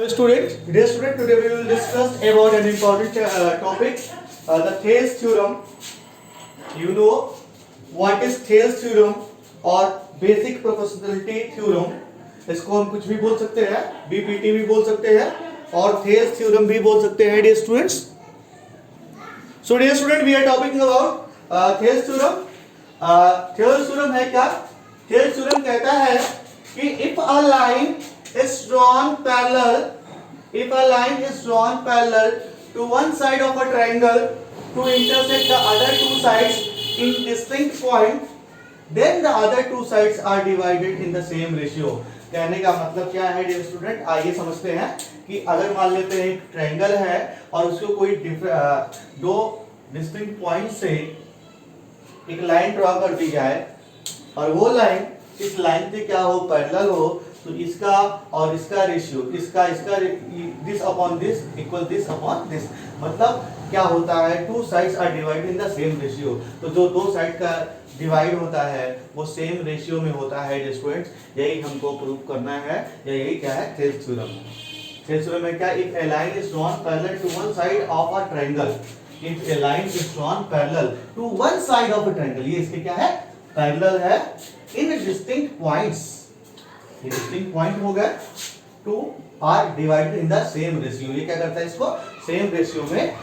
Dear student, today we will discuss about an important topic, the Thales theorem. You know what is Thales theorem or basic proportionality theorem. इसको हम कुछ भी बोल सकते हैं, BPT भी बोल सकते हैं और Thales theorem भी बोल सकते हैं, dear students. So dear student, we are talking about Thales theorem. Thales theorem है क्या? Thales theorem कहता है कि if a line is drawn parallel to one side of a triangle to intersect the other two sides in distinct point, then the other two sides are divided in the same ratio. कहने का मतलब क्या है dear student, आइए समझते हैं कि अगर मान लेते हैं एक ट्रायंगल है और उसको कोई दो डिस्टिंक्ट पॉइंट से एक लाइन ड्रॉ कर दी जाए और वो लाइन इस लाइन से क्या हो, पैरेलल हो, तो इसका और इसका रेशियो इसका this upon this equal this upon this, मतलब क्या होता है, two sides are divided in the same ratio. तो जो दो साइड का डिवाइड होता है वो सेम रेशियो में होता है स्टूडेंट्स. यही हमको प्रूव करना है, या यही क्या है थेल्स थ्योरम. थेल्स थ्योरम में क्या, if a line is drawn parallel to one side of a triangle, if a line is drawn parallel to one side of a triangle, ये इसके क्या है, पैरेलल है, इन डिस्टिंक्ट पॉइंट्स, ये distinct point हो गए, two are divided in the same ratio. ये क्या करता है, इसको सेम रेशियो में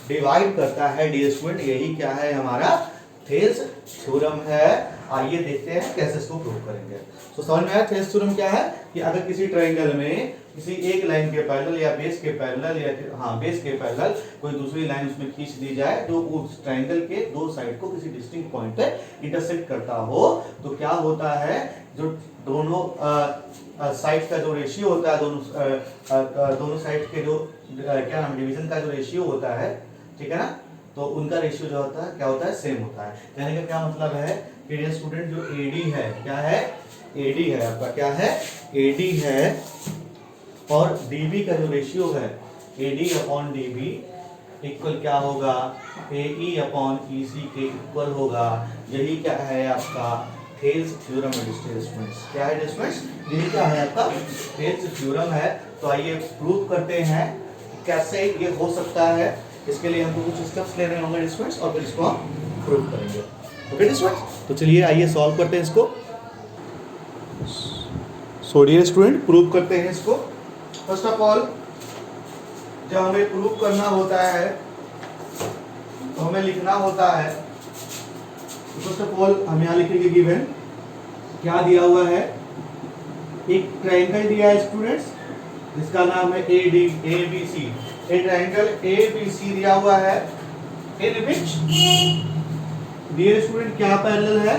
डिवाइड करता है डियर स्टूडेंट. यही क्या है, हमारा थेल्स थ्योरम है. आइए देखते हैं कैसे इसको प्रूव करेंगे. तो समझ में आया थेल्स थ्योरम क्या है, कि अगर किसी ट्रायंगल में किसी एक लाइन के पैरेलल या बेस के पैरेलल या बेस के पैरेलल कोई दूसरी लाइन उसमें खींच दी जाए जो उस ट्रायंगल के दो साइड को किसी डिस्टिंक्ट पॉइंट पे इंटरसेक्ट करता हो, तो क्या होता है, जो दोनों साइड का जो रेशियो होता है, दोनों साइड के जो क्या नाम डिवीजन का जो रेशियो होता है, ठीक है ना, तो उनका रेशियो जो होता है क्या होता है, सेम होता है. कहने का क्या मतलब है कि डियर स्टूडेंट, जो AD है, क्या है, AD है आपका, क्या है, AD है, और DB का जो रेशियो है AD अपॉन DB इक्वल क्या होगा, AE अपॉन EC के इक्वल होगा. यही क्या है आपका थेल्स थ्योरम है स्टूडेंट्स. क्या है स्टूडेंट्स, यही क्या है आपका थेल्स थ्योरम है. तो आइए प्रूव करते हैं कैसे ये हो सकता है. इसके लिए हमको कुछ स्टेप्स लेने होंगे स्टूडेंट्स और फिर इसको हम प्रूव करेंगे. ओके स्टूडेंट्स, तो चलिए आइए सॉल्व करते हैं इसको. सो डियर स्टूडेंट, प्रूव करते हैं इसको. फर्स्ट ऑफ ऑल जब हमें प्रूव करना होता है तो हमें लिखना होता है. फर्स्ट ऑफ ऑल हम यहाँ लिखेंगे गिवन क्या दिया हुआ है, एक ट्रायंगल दिया है स्टूडेंट्स जिसका नाम है ABC. एक ट्रायंगल ABC दिया हुआ है, इन विच डियर स्टूडेंट क्या पैरेलल है,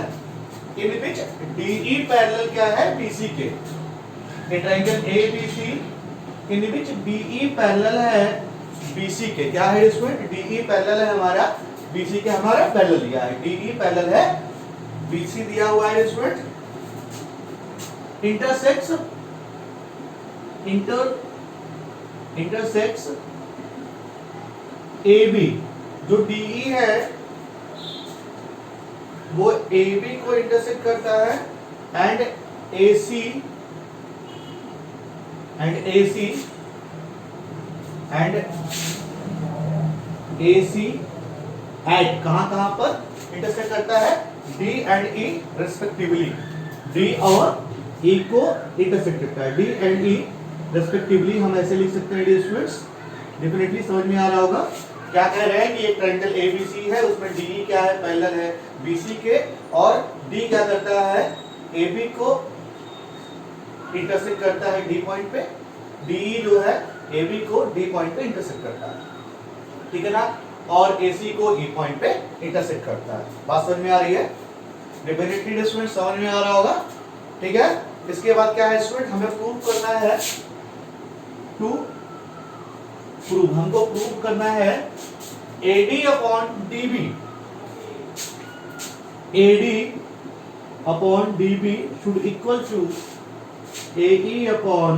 इन विच DE पैरेलल क्या है, BC के. एक ट्रायंगल ABC इन विच DE पैरेलल है BC के. क्या है स्टूडेंट, DE पैरेलल है हमारा BC के, हमारा पैरेलल दिया है, DE पैरेलल है BC दिया हुआ है स्टूडेंट. इंटरसेक्ट्स AB, जो DE है वो AB को इंटरसेक्ट करता है, एंड AC एट कहां पर इंटरसेक्ट करता है, D and E respectively. D और E को इंटरसेक्ट करता है, D एंड E रेस्पेक्टिवली. हम ऐसे लिख सकते हैं डियर स्टूडेंट्स, डेफिनेटली समझ में आ रहा होगा. क्या कह रहे हैं कि एक ट्रायंगल ABC है, उसमें DE क्या है, पैरेलल है BC के, और D क्या करता है, AB को इंटरसेक्ट करता है D पॉइंट पे, DE जो है AB को D पॉइंट पे इंटरसेक्ट करता है, ठीक है ना, और AC को E पॉइंट पे इंटरसेक्ट करता है. बात समझ में आ रही है, डेफिनेटली स्टूडेंट समझ में आ रहा होगा, ठीक है. इसके बाद क्या है स्टूडेंट, हमें प्रूव करना है, हमको प्रूव करना है AD upon DB, AD upon DB should equal to AE upon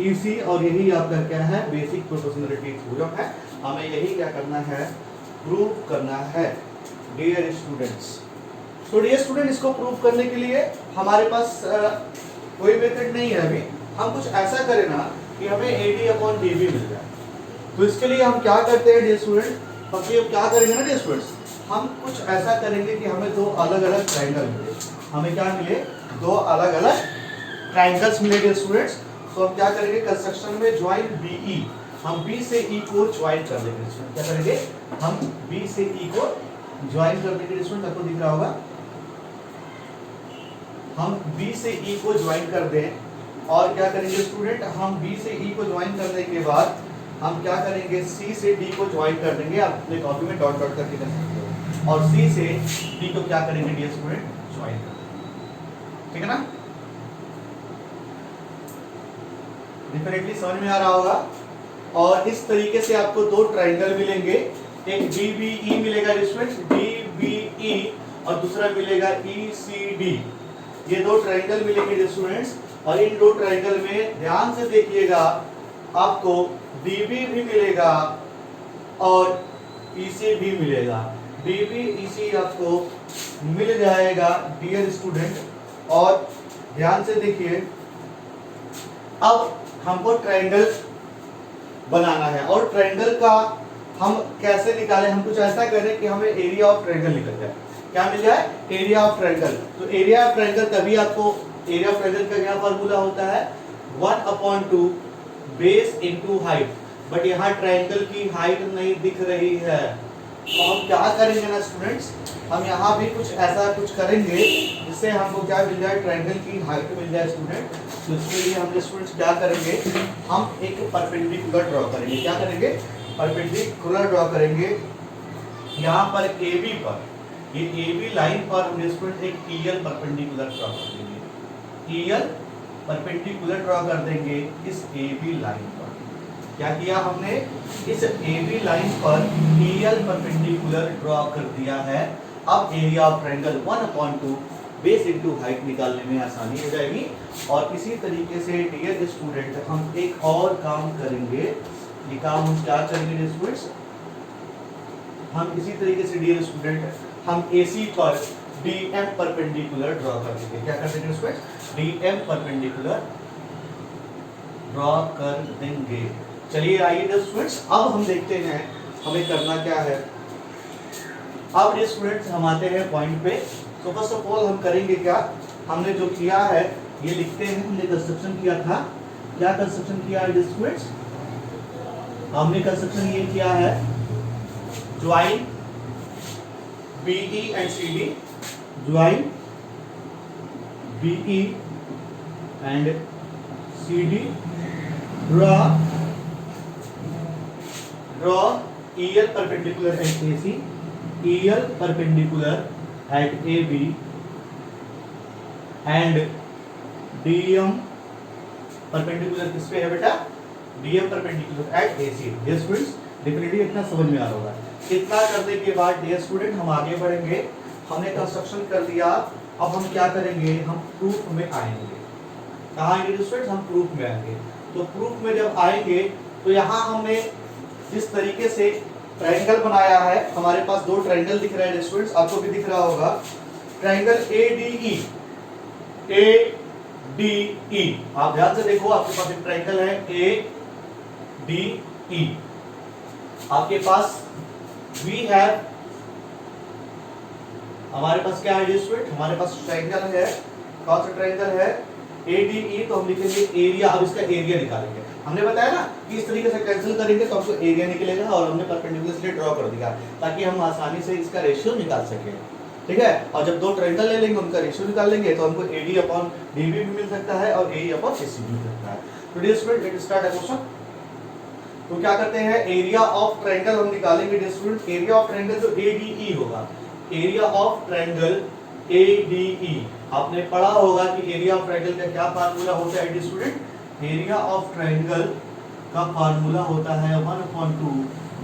EC, और यही आपका क्या है, बेसिक प्रोपोर्शनलिटी थ्योरम है. हमें यही क्या करना है, प्रूव करना है डियर स्टूडेंट्स. तो डियर स्टूडेंट, इसको प्रूव करने के लिए हमारे पास कोई मेथड नहीं है. अभी हम कुछ ऐसा करें ना कि हमें AD अपॉन DB मिल जाए। तो इसके लिए हम क्या करते हैं डियर स्टूडेंट, बाकी अब क्या करेंगे ना डियर स्टूडेंट्स, हम कुछ ऐसा करेंगे कि हमें दो अलग अलग ट्राइंगल मिले। हमें क्या मिले, दो अलग अलग ट्राइंगल्स मिले डियर स्टूडेंट्स। तो हम क्या करेंगे, कंस्ट्रक्शन में ज्वाइन BE, हम B से E को ज्वाइन कर देंगे। क्या करेंगे, हम B से E को ज्वाइन कर देंगे स्टूडेंट, आपको दिख रहा होगा। हम B से E को ज्वाइन कर दें और क्या करेंगे स्टूडेंट, हम B से E को ज्वाइन करने के बाद हम क्या करेंगे, C से D को ज्वाइन कर देंगे। आप अपने कॉपी में डॉट डॉट करके कर सकते हो, और C से D को क्या करेंगे डियर स्टूडेंट, ज्वाइन कर देंगे। ठीक है ना, डेफिनेटली समझ में आ रहा होगा। और इस तरीके से आपको दो ट्राइंगल मिलेंगे, एक DBE मिलेगा स्टूडेंट, DBE, और दूसरा मिलेगा ECD। ये दो ट्राइंगल मिलेंगे स्टूडेंट्स, और इन दो ट्राइंगल में ध्यान से देखिएगा, आपको DB भी मिलेगा और EC भी मिलेगा। DB EC आपको मिल जाएगा डियर स्टूडेंट। और ध्यान से देखिए, अब हमको ट्राइंगल बनाना है, और ट्राइंगल का हम कैसे निकालें, हम कुछ ऐसा करें कि हमें एरिया ऑफ ट्राइंगल निकल जाए। क्या मिल जाए, एरिया ऑफ ट्राइंगल। तो एरिया ऑफ ट्राइंगल तभी आपको, एरिया ऑफ ट्राइंगल का क्या फार्मूला होता है, 1/2 बेस इनटू हाइट। बट यहाँ ट्राइंगल की हाइट नहीं दिख रही है, तो हम क्या करेंगे ना स्टूडेंट्स, हम यहाँ भी कुछ ऐसा कुछ करेंगे जिससे हमको क्या मिल जाए, ट्राइंगल की हाइट मिल जाए स्टूडेंट। तो इसके लिए हम स्टूडेंट्स क्या करेंगे, हम एक परपेंडिकुलर ड्रॉ करेंगे। क्या करेंगे, परपेंडिकुलर ड्रॉ करेंगे। यहाँ पर AB पर, ये AB लाइन पर हम स्टूडेंट एक EL परपेंडिकुलर ड्रॉ कर देंगे। EL परपेंडिकुलर ड्रॉ कर देंगे इस AB लाइन पर। क्या किया हमने, इस AB लाइन पर EL परपेंडिकुलर ड्रॉ कर दिया है। अब area of triangle 1/2 base into height निकालने में आसानी हो जाएगी। और इसी तरीके से डियर स्टूडेंट हम एक और काम करेंगे। ये काम हम क्या करेंगे डियर स्टूडेंट्स, हम इसी तरीके से डियर स्टूडेंट हम AC पर DM परपेंडिकुलर ड्रॉ कर देंगे। क्या कर देंगे स्टूडेंट्स, DM परपेंडिकुलर ड्रॉ कर देंगे। चलिए आइए डियर स्टूडेंट्स, अब हम देखते हैं हमें करना क्या है। अब डियर स्टूडेंट्स हम आते हैं पॉइंट पे। तो फर्स्ट ऑफ ऑल हम करेंगे क्या, हमने जो किया है ये लिखते हैं। हमने कंस्ट्रक्शन किया था, क्या कंस्ट्रक्शन किया है डियर स्टूडेंट्स, हमने कंस्ट्रक्शन ये किया है, join BE and CD, join BE and CD, draw EL perpendicular at AC, EL perpendicular at AB and DM perpendicular किस पे है बेटा, DM perpendicular at AC। Dear students definitely इतना समझ में आ रहा होगा। इतना करने के बाद डियर स्टूडेंट हम आगे बढ़ेंगे। हमने कंस्ट्रक्शन कर लिया, अब हम क्या करेंगे, हम प्रूफ में आएंगे। कहाँ आएंगे डियर स्टूडेंट्स, हम प्रूफ में आएंगे। तो प्रूफ में जब आएंगे तो यहाँ हमने जिस तरीके से ट्रायंगल बनाया है, हमारे पास दो ट्रायंगल दिख रहे हैं स्टूडेंट्स, आपको भी दिख रहा होगा। ट्रायंगल ADE, ADE, आप ध्यान से देखो, आपके पास एक ट्रायंगल है ADE। आपके पास वी है, हमारे पास क्या है स्टूडेंट, हमारे पास ट्रायंगल है। कौन सा ट्रायंगल है, ADE। तो हम लिखेंगे एरिया। अब इसका एरिया निकालेंगे। हमने बताया ना कि इस तरीके से कैंसिल करेंगे तो हमको एरिया निकलेगा, और हमने परपेंडिकुलर इसलिए ड्रॉ कर दिया ताकि हम आसानी से इसका रेशियो निकाल सकें। ठीक है, और जब दो ट्रायंगल ले लेंगे उनका रेशियो निकाल लेंगे तो हमको AD अपॉन DB भी मिल सकता है और AE अपॉन AC भी मिल सकता है। तो dear student let's start a question. तो क्या करते हैं, एरिया ऑफ ट्रायंगल हम निकालेंगे dear student. Area of triangle जो ADE होगा, एरिया ऑफ ट्रायंगल ADE, आपने पढ़ा होगा कि एरिया ऑफ ट्रायंगल का क्या फार्मूला होता है dear student, area of triangle का फार्मूला होता है 1/2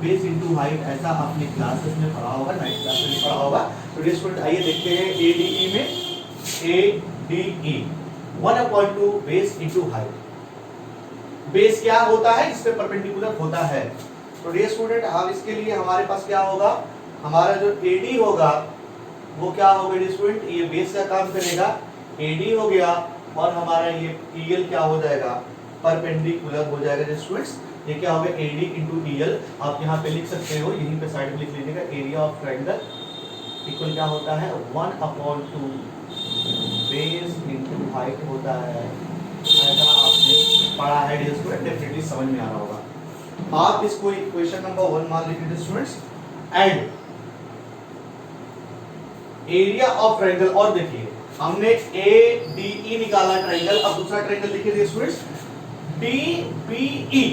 बेस इनटू हाइट। ऐसा आपने क्लासेस में पढ़ा होगा, 9th क्लास में पढ़ा होगा। तो डियर स्टूडेंट आइए देखते हैं ADE में, ADE 1/2 base into height. Base क्या होता है, इस पे परपेंडिकुलर होता है। तो डियर स्टूडेंट अब इसके लिए हमारे पास क्या होगा, हमारा जो AD होगा वो क्या होगा डियर स्टूडेंट, ये बेस का काम करेगा, AD हो गया, और हमारा ये EL क्या हो जाएगा, परपेंडिकुलर हो जाएगा स्टूडेंट्स। ये क्या होगा AD इंटू EL, आप यहाँ पे लिख सकते हो, यहीं पे साइड में लिख लीजिएगा, एरिया ऑफ ट्रायंगल इक्वल क्या होता है 1/2 बेस इंटू हाइट होता है। ऐसा आपने पढ़ा है डियर स्टूडेंट, डेफिनेटली समझ में आ रहा होगा। आप इसको इक्वेशन नंबर 1 मान लीजिए students. And area of triangle, और देखिए हमने ADE निकाला ट्रायंगल, अब दूसरा ट्रायंगल लिखिए students DBE।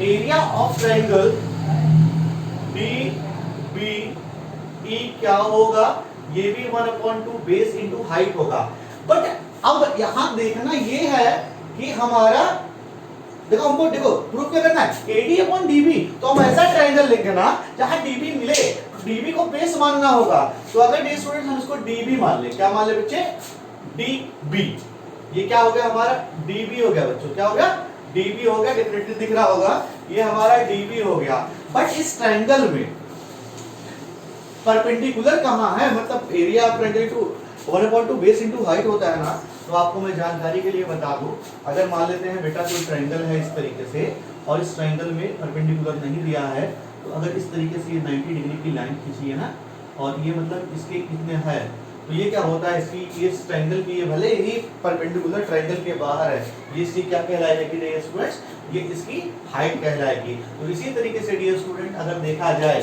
Area of triangle DBE क्या होगा, ये भी 1/2 बेस इंटू हाइट होगा। बट अब यहां देखना ये है कि हमारा देखो, हमको देखो प्रूफ क्या करना है AD/DB, तो हम ऐसा ट्रायंगल लेंगे ना जहां DB मिले, DB को बेस मानना होगा। तो अगर डी स्टूडेंट हम इसको DB मान ले, क्या मान ले बच्चे DB, ये क्या हो गया हमारा DB हो गया बच्चों, क्या हो गया DB हो गया, डेफिनेटली दिख रहा होगा ये हमारा DB हो गया। बट इस ट्रायंगल में परपेंडिकुलर कहां है, मतलब area of triangle to 1/2 base into height होता है ना। तो आपको मैं जानकारी के लिए बता दूं, अगर मान लेते हैं बेटा कोई ट्रायंगल है इस तरीके से, और इस ट्रायंगल में परपेंडिकुलर नहीं दिया है, तो अगर इस तरीके से ये 90 डिग्री की लाइन खींची है ना, और ये मतलब इसके कितने है, तो ये क्या होता है इसकी, इस ट्रायंगल की, ये भले ही परपेंडिकुलर ट्रायंगल के बाहर है, ये इसकी क्या कहलाएगी डियर स्टूडेंट्स, ये इसकी हाइट कहलाएगी। तो इसी तरीके से डियर स्टूडेंट अगर देखा जाए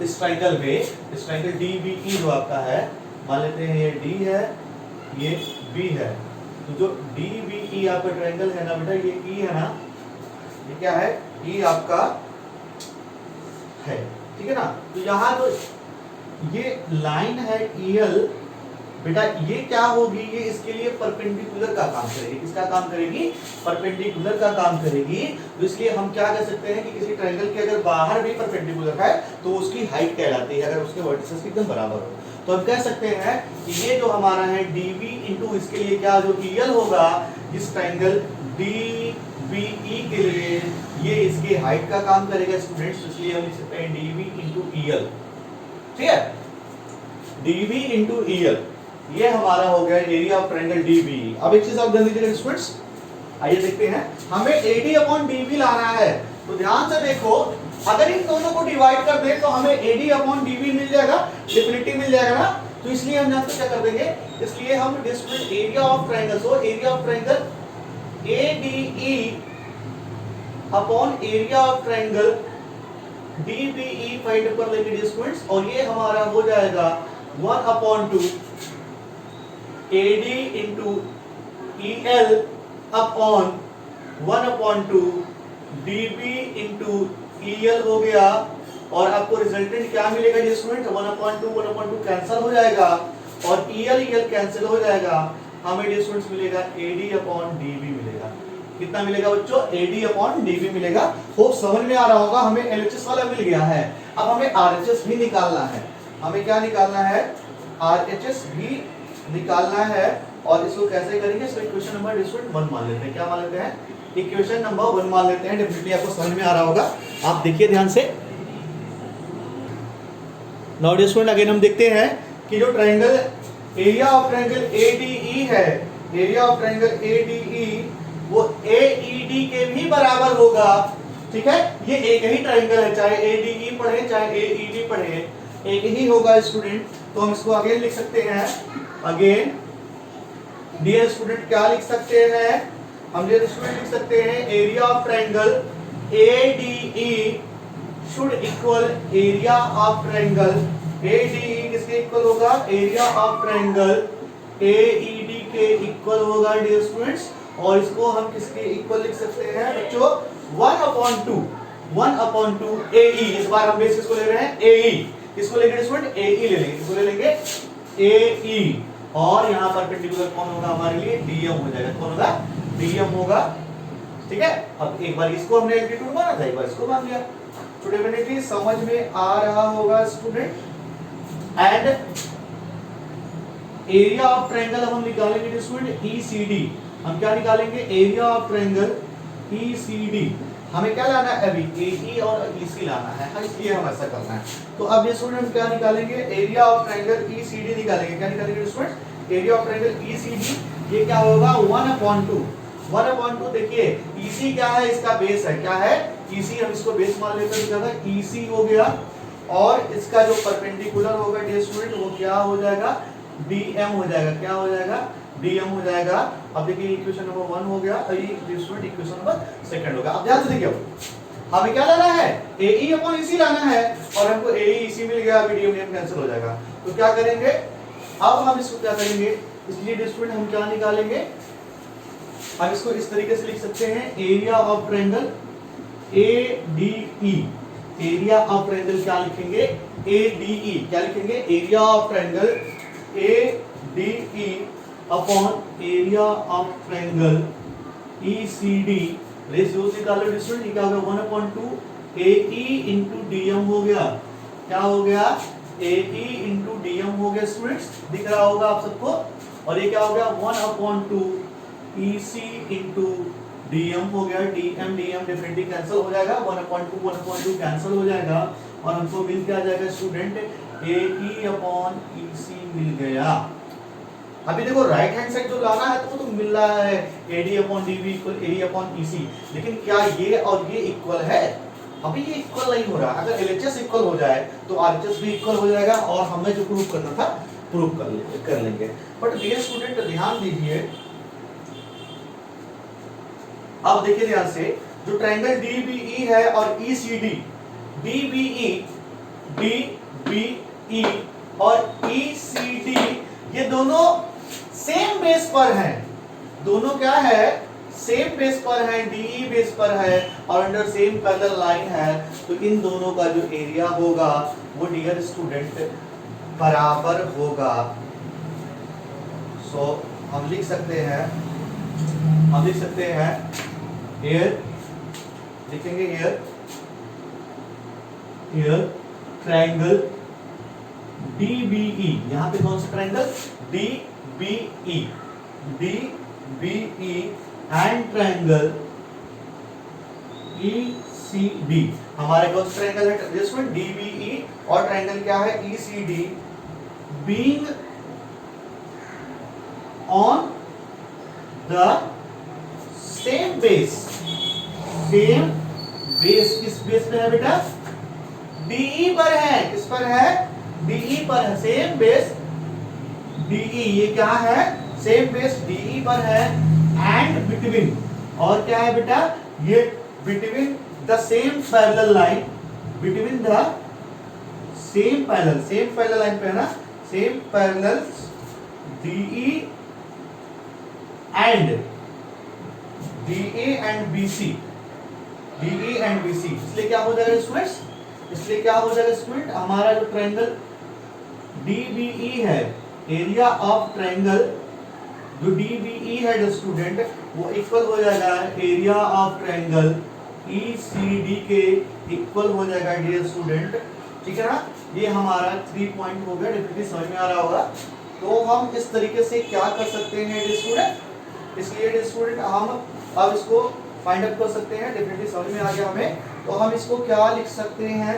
इस ट्रायंगल में, इस ट्रायंगल DBE जो आपका है, मान लेते हैं ये D है, ये B है, तो जो DBE आपका ट्रायंगल है ना बेटा, ये E है ना, ये क्या है E आपका है, ठीक है ना। तो यहाँ तो ये लाइन है EL बेटा, ये क्या होगी, ये इसके लिए परपेंडिकुलर का काम करेगी, किसका काम करेगी, परपेंडिकुलर का काम करेगी। तो इसलिए हम क्या कह सकते हैं कि किसी ट्रायंगल के अगर बाहर भी परपेंडिकुलर है तो उसकी हाइट कहलाती है, अगर उसके वर्टिसेस एकदम बराबर हो। तो हम कह सकते हैं कि ये जो हमारा है DB इंटू इसके लिए क्या जो EL होगा, इस ट्रायंगल DBE के लिए ये इसके हाइट का काम करेगा स्टूडेंट्स, इसलिए हम लिख सकते हैं DB इंटू EL, ठीक है, DB इंटू EL, ये हमारा हो गया एरिया ऑफ ट्रायंगल DBE। अब एक चीज आप ध्यान दीजिएगा स्टूडेंट्स, आइए देखते हैं, हमें AD/DB लाना है। तो ध्यान से देखो, अगर इन दोनों को डिवाइड कर दें तो हमें AD/DB मिल जाएगा, डेफिनेटली मिल जाएगा ना। तो इसलिए हम यहाँ पे क्या कर देंगे, इसलिए हम एरिया ऑफ ट्रायंगल, तो area of triangle ADE upon area of triangle DBE find कर लेंगे स्टूडेंट्स, और ये हमारा हो जाएगा 1/2 AD into EL upon 1/2 DB into EL हो गया। और आपको रिजल्टेंट क्या मिलेगा जी स्टूडेंट, 1/2 कैंसिल हो जाएगा, और EL कैंसिल हो जाएगा, हमें जी स्टूडेंट्स मिलेगा AD/DB मिलेगा। कितना मिलेगा बच्चों, AD/DB मिलेगा। होप समझ में आ रहा होगा, हमें LHS वाला मिल गया है। अब हमें RHS भी निकालना है, हमें क्या निकालना है, RHS भी निकालना है। और इसको कैसे करेंगे, इसको इक्वेशन नंबर 1 मान लेते हैं, क्या मान लेते हैं, इक्वेशन नंबर 1 मान लेते हैं। डेफिनेटली आपको समझ में आ रहा होगा, आप देखिए ध्यान से। नाउ डियर स्टूडेंट अगेन हम देखते हैं कि जो triangle area of triangle ADE है, एरिया ऑफ ट्रायंगल ADE वो AED के भी बराबर होगा, ठीक है। ये एक ही ट्रायंगल है, चाहे ADE पढ़े चाहे AED पढ़े, एक ही होगा स्टूडेंट। तो हम इसको अगेन लिख सकते हैं, अगेन डियर स्टूडेंट क्या लिख सकते हैं, हम डियर स्टूडेंट लिख सकते हैं area of triangle ADE should equal area of triangle ADE किसके इक्वल होगा, एरिया ऑफ ट्रायंगल AED के इक्वल होगा डियर स्टूडेंट्स। और इसको हम किसके इक्वल लिख सकते हैं बच्चों, 1/2 AE। इस बार हम बेस किसको ले रहे हैं, AE, किसको लेंगे स्टूडेंट, AE ले लेंगे, किसको ले लेंगे AE। और यहाँ परपेंडिकुलर कौन होगा हमारे लिए, DM हो जाएगा, कौन होगा, DM होगा, ठीक है। अब एक बार इसको हमने एल्टीट्यूड माना था, एक बार इसको मान लिया, तो डेफिनेटली समझ में आ रहा होगा student. And area of triangle हम निकालेंगे स्टूडेंट ECD, हम क्या निकालेंगे, एरिया ऑफ ट्रायंगल ECD। हमें क्या लाना है अभी, AE और EC लाना है, इसलिए हम ऐसा करना है। तो अब ये स्टूडेंट क्या निकालेंगे, एरिया ऑफ ट्रायंगल ECD निकालेंगे, क्या निकालेंगे student, area of triangle ECD। ये क्या होगा 1/2 1/2 देखिए EC क्या है, इसका बेस है, क्या है EC, हम इसको बेस मान लेते हैं, तो क्या EC हो गया, और इसका जो परपेंडिकुलर होगा डियर स्टूडेंट वो क्या हो जाएगा, DM हो जाएगा, क्या हो जाएगा, DM हो जाएगा। अब देखिए इक्वेशन नंबर 1 हो गया, और ये डियर स्टूडेंट इक्वेशन नंबर 2 होगा। अब ध्यान से देखिए, हमें क्या लाना है, AE/EC लाना है, और हमको AE/EC मिल गया, अभी DM कैंसिल हो जाएगा। तो क्या करेंगे, अब हम इसको क्या करेंगे, इसलिए डियर स्टूडेंट हम क्या निकालेंगे, हम इसको इस तरीके से लिख सकते हैं, area of triangle ADE, area of triangle क्या लिखेंगे, ADE, क्या लिखेंगे, area of triangle ADE upon area of triangle ECD, ratio निकालो डिस्टेंस, ये क्या हो गया 1/2 AE इंटू DM हो गया, क्या हो गया, AE इंटू DM हो गया स्टूडेंट्स, दिख रहा होगा आप सबको, और ये क्या हो गया 1/2 EC इंटू DM हो गया, DM डेफिनेटली कैंसिल हो जाएगा, 1/2 कैंसिल हो जाएगा, और हमको मिल क्या जाएगा स्टूडेंट, AE/EC मिल गया। अभी देखो राइट हैंड साइड जो लाना है तो मिल रहा है AD/DB इक्वल AE/EC, लेकिन क्या ये और ये इक्वल है, अभी ये इक्वल नहीं हो रहा। अगर LHS इक्वल हो जाए तो RHS भी इक्वल हो जाएगा, और हमें जो प्रूव करना था प्रूव कर लेंगे। बट डियर स्टूडेंट ध्यान दीजिए, अब देखिए ध्यान से, जो ट्रायंगल DBE है और ECD, DBE और ECD ये दोनों सेम बेस पर हैं, दोनों क्या है, सेम बेस पर है, DE बेस पर है, और अंडर सेम पैरेलल लाइन है, तो इन दोनों का जो एरिया होगा वो डियर स्टूडेंट बराबर होगा। सो हम लिख सकते हैं, here लिखेंगे here ट्रायंगल DBE, यहाँ पे कौन सा triangle, DBE and triangle ECD, हमारे कौन सा ट्रायंगल है जिसमें DBE और ट्रायंगल क्या है ECD, being on the same base, किस बेस पे है बेटा, DE पर है, किस पर है, DE पर है, सेम बेस DE, ये क्या है, सेम बेस DE पर है, एंड बिटवीन, और क्या है बेटा, ये between the same parallel line, between the same parallel line पे है ना, same parallel DE and BC, इसलिए क्या हो जाएगा स्टूडेंट, हमारा जो ट्रायंगल DBE है, एरिया ऑफ ट्रायंगल जो DBE है स्टूडेंट, वो इक्वल हो जाएगा एरिया ऑफ ट्रायंगल ECD के इक्वल हो जाएगा डियर स्टूडेंट, ठीक है ना। ये हमारा 3 पॉइंट हो गया, डेफिनेटली समझ में आ रहा होगा। तो हम इस तरीके से क्या कर सकते हैं डियर स्टूडेंट, इसलिए डियर स्टूडेंट हम अब इसको फाइंड आउट कर सकते हैं, डेफिनेटली समझ में आ गया हमें। तो हम इसको क्या लिख सकते हैं,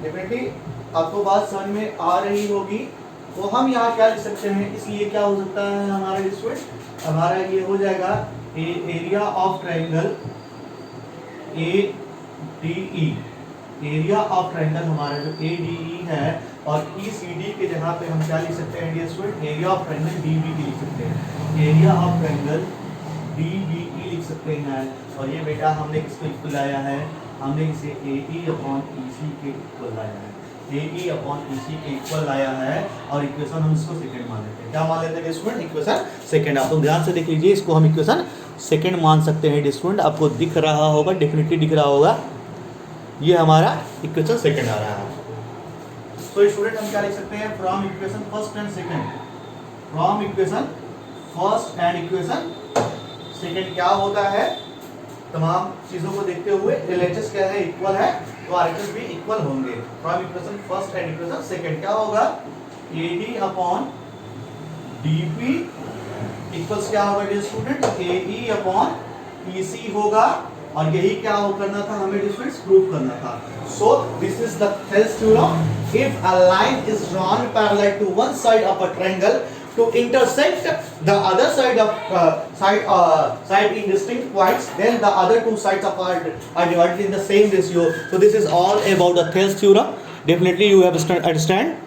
डेफिनेटली आपको बात समझ में आ रही होगी। तो हम यहाँ क्या लिख सकते हैं, इसलिए क्या हो सकता है हमारा स्टूडेंट, हमारा ये हो जाएगा area of triangle ADE, area of triangle हमारा जो ADE है, और ECD के जगह पे हम क्या लिख सकते हैं dear student, area of triangle DBE लिख सकते हैं, एरिया ऑफ ट्रायंगल DBE लिख सकते हैं। और ये बेटा हमने किसको इक्वल लाया है, हमने इसे AE/EC के इक्वल लाया है, AE/EC के इक्वल लाया है, और इक्वेशन हम इसको सेकंड मान लेते हैं। क्या मान लेते हैं स्टूडेंट, इक्वेशन सेकंड। आप लोग ध्यान से देख लीजिए, इसको हम इक्वेशन सेकंड मान सकते हैं स्टूडेंट, आपको दिख रहा होगा, डेफिनेटली दिख रहा होगा, ये हमारा इक्वेशन सेकंड आ रहा है। तो स्टूडेंट हम क्या लिख सकते हैं, from equation first and equation second क्या होता है, तमाम चीजों को देखते हुए LHS क्या है, इक्वल है, तो RHS भी इक्वल होंगे। From equation first and equation second क्या होगा, AD/DP इक्वल्स क्या होगा डियर स्टूडेंट, AE/EC होगा, और यही क्या करना था हमें डिस्टेंस प्रूव करना था। So this is the Thales theorem, if a line is drawn parallel to one side of a triangle to intersect the other side in distinct points, then the other two sides are divided in the same ratio. So this is all about the Thales theorem. Definitely you have understand.